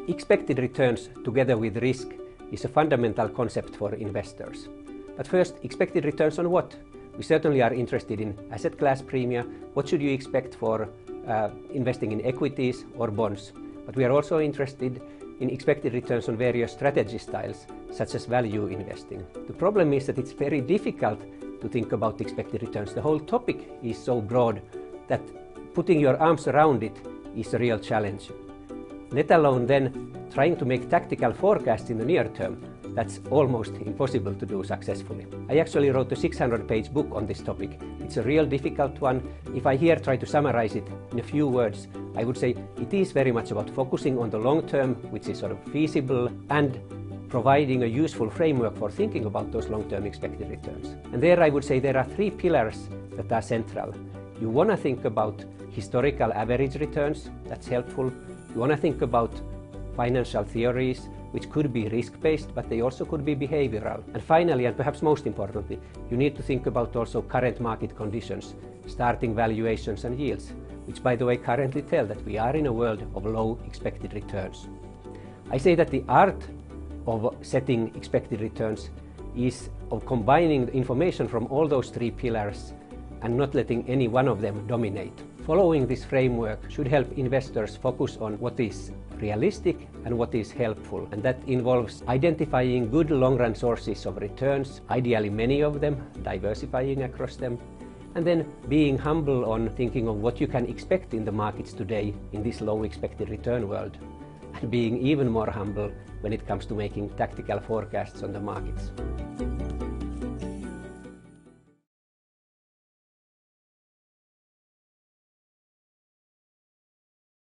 Expected returns together with risk is a fundamental concept for investors. But first, expected returns on what? We certainly are interested in asset class premia. What should you expect for investing in equities or bonds? But we are also interested in expected returns on various strategy styles, such as value investing. The problem is that it's very difficult to think about expected returns. The whole topic is so broad that putting your arms around it is a real challenge. Let alone then trying to make tactical forecasts in the near term. That's almost impossible to do successfully. I actually wrote a 600-page book on this topic. It's a real difficult one. If I here try to summarize it in a few words, I would say it is very much about focusing on the long term, which is sort of feasible, and providing a useful framework for thinking about those long-term expected returns. And there I would say there are three pillars that are central. You want to think about historical average returns. That's helpful. You want to think about financial theories, which could be risk-based, but they also could be behavioral. And finally, and perhaps most importantly, you need to think about also current market conditions, starting valuations and yields, which by the way currently tell that we are in a world of low expected returns. I say that the art of setting expected returns is of combining the information from all those three pillars and not letting any one of them dominate. Following this framework should help investors focus on what is realistic and what is helpful, and that involves identifying good long-run sources of returns, ideally many of them, diversifying across them, and then being humble on thinking of what you can expect in the markets today in this low expected return world, and being even more humble when it comes to making tactical forecasts on the markets.